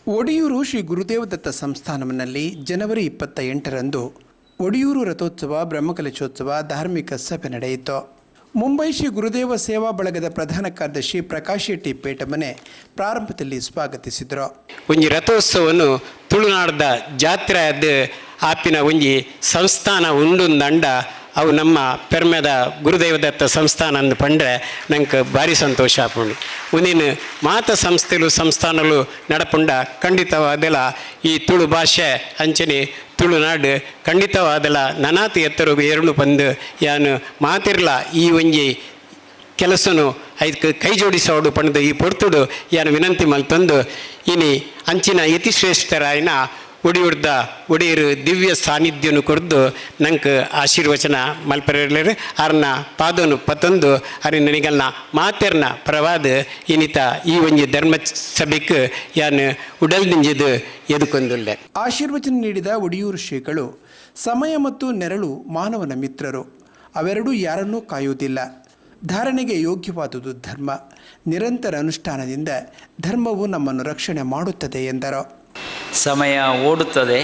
ಒಡಿಯೂರು ಶ್ರೀ ಗುರುದೇವದತ್ತ ಸಂಸ್ಥಾನಂನಲ್ಲಿ ಜನವರಿ 28ರಂದು ಒಡಿಯೂರು ರಥೋತ್ಸವ ಬ್ರಹ್ಮಕಲಶೋತ್ಸವ ಧಾರ್ಮಿಕ ಸಭೆ ನಡೆಯಿತು. ಮುಂಬೈ ಶ್ರೀ ಗುರುದೇವ ಸೇವಾ ಬಳಗದ ಪ್ರಧಾನ ಕಾರ್ಯದರ್ಶಿ ಪ್ರಕಾಶ್ ಶೆಟ್ಟಿ ಪೇಟಮನೆ ಪ್ರಾರಂಭದಲ್ಲಿ ಸ್ವಾಗತಿಸಿದರು. ಒಂಜಿ ರಥೋತ್ಸವನು ತುಳುನಾಡದ ಜಾತ್ರೆ ಆಪಿನ ಒಂಜಿ ಸಂಸ್ಥಾನ ಉಂಡುಂದಂಡ ಅವು ನಮ್ಮ ಪೆರ್ಮೆದ ಗುರುದೇವದತ್ತ ಸಂಸ್ಥಾನ ಅಂದು ಪಂಡ್ರೆ ನಂಗೆ ಭಾರಿ ಸಂತೋಷ ಆಪುಂಡು. ಒಂದಿನ ಮಾತ ಸಂಸ್ಥೆಲು ಸಂಸ್ಥಾನಲು ನಡಪುಂಡ ಖಂಡಿತವಾದೆಲ್ಲ ಈ ತುಳು ಭಾಷೆ ಅಂಚನೆ ತುಳುನಾಡು ಖಂಡಿತವಾದೆಲ್ಲ ನನಾತಿ ಎತ್ತರು ಎರಡು ಬಂದು ಯಾನು ಮಾತಿರ್ಲ ಈ ಒಂಜಿ ಕೆಲಸನು ಅದಕ್ಕೆ ಕೈ ಜೋಡಿಸೋಡು ಪಂಡು ಈ ಪೊರ್ತುಡು ಯಾನು ವಿನಂತಿ ಮಲ್ತಂದು ಇನಿ ಅಂಚಿನ ಯತಿಶ್ರೇಷ್ಠರಾಯನ ಒಡಿಯೂರು ದಿವ್ಯ ಸಾನ್ನಿಧ್ಯನು ಕೊರ್ದು ನಂಗೆ ಆಶೀರ್ವಚನ ಮಲ್ಪರರು ಅರ್ನ ಪಾದನು ಪತಂದು ಅರಿ ನನಗಲ್ನ ಮಾತೆರ್ನ ಪ್ರವಾದ ಇನಿತ ಈ ಒಂಜಿ ಧರ್ಮ ಸಭೆಗೆ ಯಾನು ಉಡಲ್ ನಿಂಜದು ಎದುಕೊಂದುಲ್ಲೆ. ಆಶೀರ್ವಚನ ನೀಡಿದ ಒಡಿಯೂರು ಶ್ರೀಗಳು ಸಮಯ ಮತ್ತು ನೆರಳು ಮಾನವನ ಮಿತ್ರರು, ಅವೆರಡೂ ಯಾರನ್ನೂ ಕಾಯುವುದಿಲ್ಲ. ಧಾರಣೆಗೆ ಯೋಗ್ಯವಾದುದು ಧರ್ಮ. ನಿರಂತರ ಅನುಷ್ಠಾನದಿಂದ ಧರ್ಮವು ನಮ್ಮನ್ನು ರಕ್ಷಣೆ ಮಾಡುತ್ತದೆ ಎಂದರು. ಸಮಯ ಓಡುತ್ತದೆ,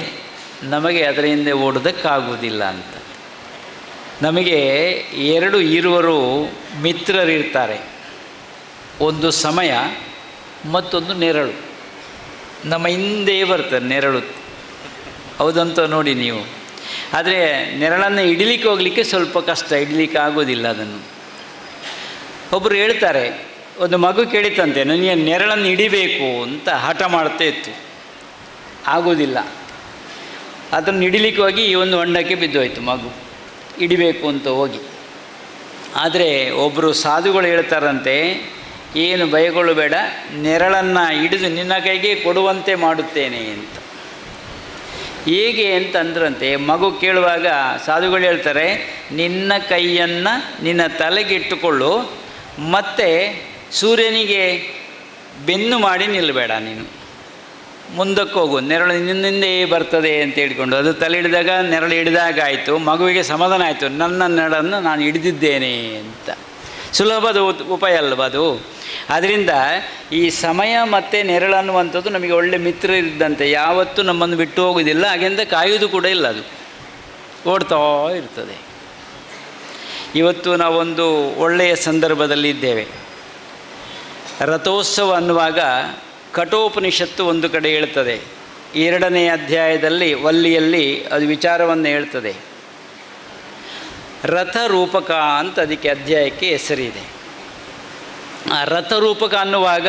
ನಮಗೆ ಅದರ ಹಿಂದೆ ಓಡೋದಕ್ಕಾಗುವುದಿಲ್ಲ ಅಂತ. ನಮಗೆ ಎರಡು ಇರುವರು ಮಿತ್ರರಿರ್ತಾರೆ, ಒಂದು ಸಮಯ ಮತ್ತೊಂದು ನೆರಳು. ನಮ್ಮ ಹಿಂದೆ ಬರ್ತದೆ ನೆರಳು, ಹೌದಂತ ನೋಡಿ ನೀವು. ಆದರೆ ನೆರಳನ್ನು ಹಿಡಿಲಿಕ್ಕೆ ಹೋಗಲಿಕ್ಕೆ ಸ್ವಲ್ಪ ಕಷ್ಟ, ಹಿಡಿಲಿಕ್ಕೆ ಆಗೋದಿಲ್ಲ ಅದನ್ನು. ಒಬ್ಬರು ಹೇಳ್ತಾರೆ, ಒಂದು ಮಗು ಕೇಳಿತಂತೆ ನನಗೆ ನೆರಳನ್ನು ಹಿಡಿಬೇಕು ಅಂತ ಹಠ ಮಾಡ್ತಾ ಇತ್ತು, ಆಗೋದಿಲ್ಲ. ಅದನ್ನು ಹಿಡಿಲಿಕ್ಕೆ ಹೋಗಿ ಈ ಒಂದು ಹೊಂಡಕ್ಕೆ ಬಿದ್ದೋಯ್ತು ಮಗು, ಹಿಡಿಬೇಕು ಅಂತ ಹೋಗಿ. ಆದರೆ ಒಬ್ಬರು ಸಾಧುಗಳು ಹೇಳ್ತಾರಂತೆ, ಏನು ಭಯಗೊಳ್ಳಬೇಡ, ನೆರಳನ್ನು ಹಿಡಿದು ನಿನ್ನ ಕೈಗೆ ಕೊಡುವಂತೆ ಮಾಡುತ್ತೇನೆ ಅಂತ. ಹೇಗೆ ಅಂತಂದ್ರಂತೆ, ಮಗು ಕೇಳುವಾಗ ಸಾಧುಗಳು ಹೇಳ್ತಾರೆ, ನಿನ್ನ ಕೈಯನ್ನು ನಿನ್ನ ತಲೆಗೆ ಇಟ್ಟುಕೊಳ್ಳು, ಮತ್ತು ಸೂರ್ಯನಿಗೆ ಬೆನ್ನು ಮಾಡಿ ನಿಲ್ಲಬೇಡ, ನೀನು ಮುಂದಕ್ಕೆ ಹೋಗು, ನೆರಳು ನಿನ್ನಿಂದೇ ಬರ್ತದೆ ಅಂತ ಹೇಳ್ಕೊಂಡು. ಅದು ತಲೆ ಹಿಡಿದಾಗ ನೆರಳು ಹಿಡಿದಾಗ ಆಯಿತು, ಮಗುವಿಗೆ ಸಮಾಧಾನ ಆಯಿತು, ನನ್ನ ನೆರಳನ್ನು ನಾನು ಹಿಡಿದಿದ್ದೇನೆ ಅಂತ. ಸುಲಭದ ಉಪಾಯ ಅಲ್ವ ಅದು. ಆದ್ದರಿಂದ ಈ ಸಮಯ ಮತ್ತು ನೆರಳು ಅನ್ನುವಂಥದ್ದು ನಮಗೆ ಒಳ್ಳೆ ಮಿತ್ರ ಇದ್ದಂತೆ, ಯಾವತ್ತೂ ನಮ್ಮನ್ನು ಬಿಟ್ಟು ಹೋಗೋದಿಲ್ಲ, ಹಾಗೆಂದ ಕಾಯುವುದು ಕೂಡ ಇಲ್ಲ, ಅದು ಓಡ್ತಾ ಇರ್ತದೆ. ಇವತ್ತು ನಾವೊಂದು ಒಳ್ಳೆಯ ಸಂದರ್ಭದಲ್ಲಿ ಇದ್ದೇವೆ. ರಥೋತ್ಸವ ಅನ್ನುವಾಗ ಕಠೋಪನಿಷತ್ತು ಒಂದು ಕಡೆ ಹೇಳ್ತದೆ, 2ನೇ ಅಧ್ಯಾಯದಲ್ಲಿ ವಲ್ಲಿಯಲ್ಲಿ ಅದು ವಿಚಾರವನ್ನು ಹೇಳ್ತದೆ. ರಥರೂಪಕ ಅಂತ ಅದಕ್ಕೆ ಅಧ್ಯಾಯಕ್ಕೆ ಹೆಸರಿದೆ. ಆ ರಥರೂಪಕ ಅನ್ನುವಾಗ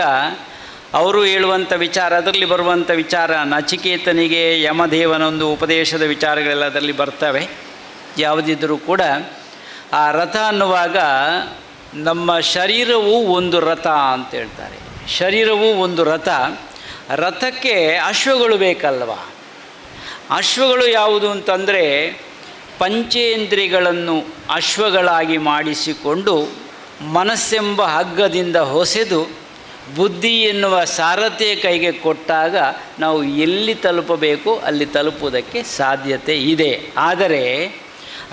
ಅವರು ಹೇಳುವಂಥ ವಿಚಾರ, ಅದರಲ್ಲಿ ಬರುವಂಥ ವಿಚಾರ, ನಚಿಕೇತನಿಗೆ ಯಮದೇವನೊಂದು ಉಪದೇಶದ ವಿಚಾರಗಳೆಲ್ಲ ಅದರಲ್ಲಿ ಬರ್ತವೆ. ಯಾವುದಿದ್ದರೂ ಕೂಡ ಆ ರಥ ಅನ್ನುವಾಗ ನಮ್ಮ ಶರೀರವು ಒಂದು ರಥ ಅಂತ ಹೇಳ್ತಾರೆ. ಶರೀರವು ಒಂದು ರಥ. ರಥಕ್ಕೆ ಅಶ್ವಗಳು ಬೇಕಲ್ವ. ಅಶ್ವಗಳು ಯಾವುದು ಅಂತಂದರೆ, ಪಂಚೇಂದ್ರಿಯಗಳನ್ನು ಅಶ್ವಗಳಾಗಿ ಮಾಡಿಸಿಕೊಂಡು ಮನಸ್ಸೆಂಬ ಹಗ್ಗದಿಂದ ಹೊಸೆದು ಬುದ್ಧಿ ಎನ್ನುವ ಸಾರಥಿಯ ಕೈಗೆ ಕೊಟ್ಟಾಗ ನಾವು ಎಲ್ಲಿ ತಲುಪಬೇಕು ಅಲ್ಲಿ ತಲುಪುವುದಕ್ಕೆ ಸಾಧ್ಯತೆ ಇದೆ. ಆದರೆ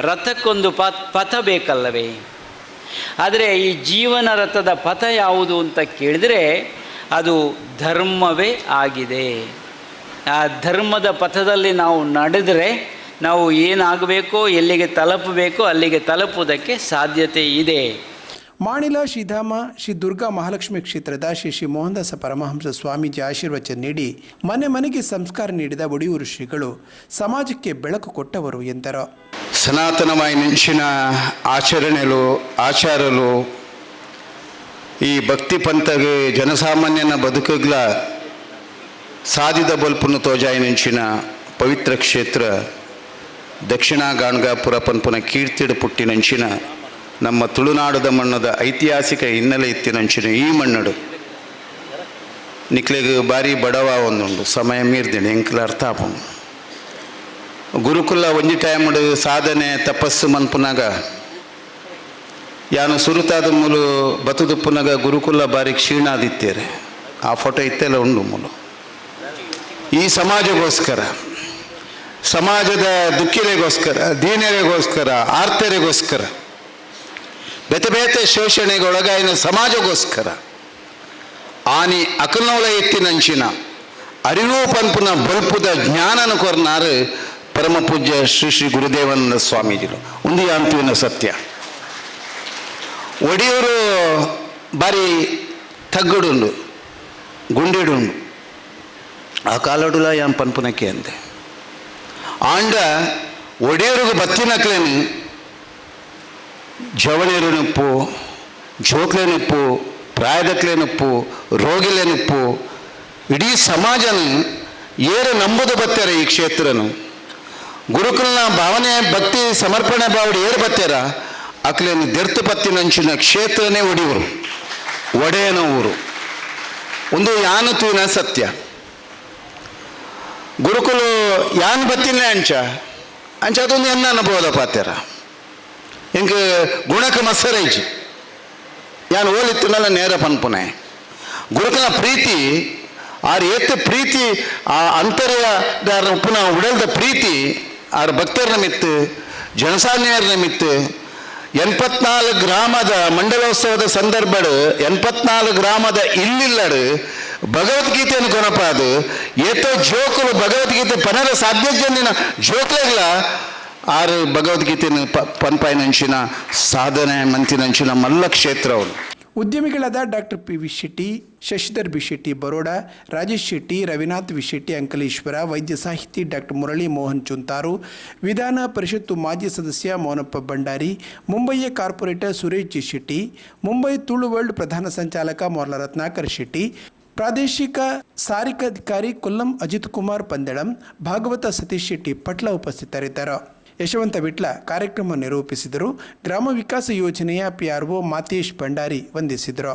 ರಥಕ್ಕೊಂದು ಪಥ ಬೇಕಲ್ಲವೇ. ಆದರೆ ಈ ಜೀವನ ರಥದ ಪಥ ಯಾವುದು ಅಂತ ಕೇಳಿದರೆ ಅದು ಧರ್ಮವೇ ಆಗಿದೆ. ಆ ಧರ್ಮದ ಪಥದಲ್ಲಿ ನಾವು ನಡೆದರೆ ನಾವು ಏನಾಗಬೇಕೋ, ಎಲ್ಲಿಗೆ ತಲುಪಬೇಕೋ ಅಲ್ಲಿಗೆ ತಲುಪುವುದಕ್ಕೆ ಸಾಧ್ಯತೆ ಇದೆ. ಮಾಣಿಲ ಶ್ರೀಧಾಮ ಶ್ರೀ ದುರ್ಗಾ ಮಹಾಲಕ್ಷ್ಮಿ ಕ್ಷೇತ್ರದ ಶ್ರೀ ಮೋಹನದಾಸ ಪರಮಹಂಸ ಸ್ವಾಮೀಜಿ ಆಶೀರ್ವಚನ ನೀಡಿ ಮನೆ ಮನೆಗೆ ಸಂಸ್ಕಾರ ನೀಡಿದ ಒಡಿಯೂರು ಶ್ರೀಗಳು ಸಮಾಜಕ್ಕೆ ಬೆಳಕು ಕೊಟ್ಟವರು ಎಂದರು. ಸನಾತನವಾಗಿ ನಿಂಚಿನ ಆಚರಣೆಲು ಆಚಾರಲು ಈ ಭಕ್ತಿ ಪಂಥಗೆ ಜನಸಾಮಾನ್ಯನ ಬದುಕುಗಳ ಸಾಧಿದ ಬಲ್ಪನ್ನು ತೋಜಾಯಿ ನಿಂಚಿನ ಪವಿತ್ರ ಕ್ಷೇತ್ರ ದಕ್ಷಿಣ ಗಾಣಗಾಪುರ ಪನ್ಪುನ ಕೀರ್ತಿಡು ಪುಟ್ಟಿನಂಚಿನ ನಮ್ಮ ತುಳುನಾಡದ ಮಣ್ಣದ ಐತಿಹಾಸಿಕ ಹಿನ್ನೆಲೆ ಇತ್ತಿನಂಚಿನ ಈ ಮಣ್ಣಡು ನಿಕ್ಲೆಗೆ ಭಾರಿ ಬಡವ ಒಂದುಂಡು, ಸಮಯ ಮೀರ್ದಿಣೆ ಎಂಕ್ಲ ಅರ್ಥ ಆಪುಂಡು. ಗುರುಕುಲ ಒಂಜಿ ಟೈಮಡು ಸಾಧನೆ ತಪಸ್ಸು ಮನ್ಪುನಾಗ ಯಾನು ಸುರುತಾದ ಮೂಲು ಬತುದುಪ್ಪುನಾಗ ಗುರುಕುಲ ಬಾರಿ ಕ್ಷೀಣಾದಿತ್ತೇರೆ. ಆ ಫೋಟೋ ಇತ್ತೆಲ್ಲ ಉಂಡು ಮೂಲು. ಈ ಸಮಾಜಗೋಸ್ಕರ, ಸಮಾಜದ ದುಃಖಿಲೆಗೋಸ್ಕರ, ದೀನರಿಗೋಸ್ಕರ, ಆರ್ತರಿಗೋಸ್ಕರ, ಬೇತೆ ಬೇತೆ ಶೋಷಣೆಗೆ ಒಳಗಾಯಿನ ಸಮಾಜಗೋಸ್ಕರ ಆನಿ ಅಕಲ್ನೋಲ ಎತ್ತಿನಂಚಿನ ಅರಿವು ಪಂಪುನ ಬಲ್ಪುದ ಜ್ಞಾನನ ಕೊರ್ನಾರು ಪರಮ ಪೂಜ್ಯ ಶ್ರೀ ಶ್ರೀ ಗುರುದೇವಾನಂದ ಸ್ವಾಮೀಜಿಲು ಒಂದು ಯಾಂತುವಿನ ಸತ್ಯ. ಒಡೆಯವರು ಬಾರಿ ತಗ್ಗಡುಂಡು ಗುಂಡೆಡುಂಡು ಆ ಕಾಲಡುಲ ಯಾಂ ಪನ್ಪುನಕ್ಕೆ ಅಂದೆ ಆಂಡ ಒಡೆಯರಿಗೆ ಬತ್ತಿನಕ್ಲೇನು ಜವಣೇರುನಪ್ಪು ಜೋಕ್ಲೇನಪ್ಪು ಪ್ರಾಯದಕ್ಲೇನಪ್ಪು ರೋಗಿಲೇನಪ್ಪು ಇಡೀ ಸಮಾಜನ ಏರು ನಂಬುದು ಬತ್ತಾರ ಈ ಕ್ಷೇತ್ರನು ಗುರುಕುಲನ ಭಾವನೆ ಭಕ್ತಿ ಸಮರ್ಪಣೆ ಬಾವಡಿ ಏರು ಬತ್ತಾರ ಅಕ್ಲೇನು ದೆರ್ತು ಪತ್ತಿನಂಚಿನ ಕ್ಷೇತ್ರನೇ ಒಡೆಯವರು ಒಡೆಯನ ಊರು ಒಂದು ಯಾನತುವಿನ ಸತ್ಯ. ಗುರುಕುಲು ಯಾನ್ ಬತ್ತಿನ ಅಂಚ ಅದೊಂದು ಎನ್ನ ಅನುಭವದ ಪಾತ್ಯಾರ ಹೆಂಗ ಗುಣಕ ಮಸರೈಜಿ ಯಾನು ಓಲಿತ್ತಿನಲ್ಲ ನೇರ ಪನ್ಪುನೆ ಗುರುಕುಲ ಪ್ರೀತಿ ಆರು ಏತ್ತ ಪ್ರೀತಿ ಆ ಅಂತರ್ಯ ಪುನಃ ಉಡಲ್ದ ಪ್ರೀತಿ ಆರು ಭಕ್ತರ ಮಿತ್ತು ಜನಸಾಮಾನ್ಯರ ಮಿತ್ತು 84 ಗ್ರಾಮದ ಮಂಡಲೋತ್ಸವದ ಸಂದರ್ಭಡು 84 ಗ್ರಾಮದ ಇಲ್ಲಿಲ್ಲಡು ಭಗವದ್ಗೀತೆಯನ್ನು ಕೊನಪಾದು ಏತೋ ಜೋಕುಲು ಭಗವದ್ಗೀತೆ ಪನರ ಸಾಧ್ಯ ಜನಿನ ಜೋಕ್ಲೆಗಳ ಆರು ಭಗವದ್ಗೀತೆಯನ್ನು ಪನ್ಪಾಯಿನಂಚಿನ ಸಾಧನೆ ಮಂತಿನಂಚಿನ ಮಲ್ಲ ಕ್ಷೇತ್ರವು. ಉದ್ಯಮಿಗಳಾದ doctor P V Shetty, Shashidhar B Shetty Baroda, Rajesh Shetty, Ravinath V Shetty Ankleshwar, ವೈದ್ಯ ಸಾಹಿತಿ ಡಾಕ್ಟರ್ ಮುರಳಿ ಮೋಹನ್ ಚುಂತಾರು, ವಿಧಾನ ಪರಿಷತ್ತು ಮಾಜಿ ಸದಸ್ಯ ಮೋನಪ್ಪ ಭಂಡಾರಿ, ಮುಂಬಯಿಯ corporator Suresh G Shetty, Mumbai Tulu world ಪ್ರಧಾನ ಸಂಚಾಲಕ ಮೋರ್ಲ ರತ್ನಾಕರ್ ಶೆಟ್ಟಿ, ಪ್ರಾದೇಶಿಕ ಸಾರಿಕಾಧಿಕಾರಿ ಕೊಲ್ಲಂ ಅಜಿತ್ ಕುಮಾರ್ ಪಂದಳಂ, ಭಾಗವತ ಸತೀಶ್ ಶೆಟ್ಟಿ ಪಟ್ಲ ಉಪಸ್ಥಿತರಿದ್ದರು. ಯಶವಂತ ವಿಟ್ಲ ಕಾರ್ಯಕ್ರಮ ನಿರೂಪಿಸಿದರು. ಗ್ರಾಮ ವಿಕಾಸ ಯೋಜನೆಯ PRO ಮಾತೇಶ್ ಭಂಡಾರಿ ವಂದಿಸಿದರು.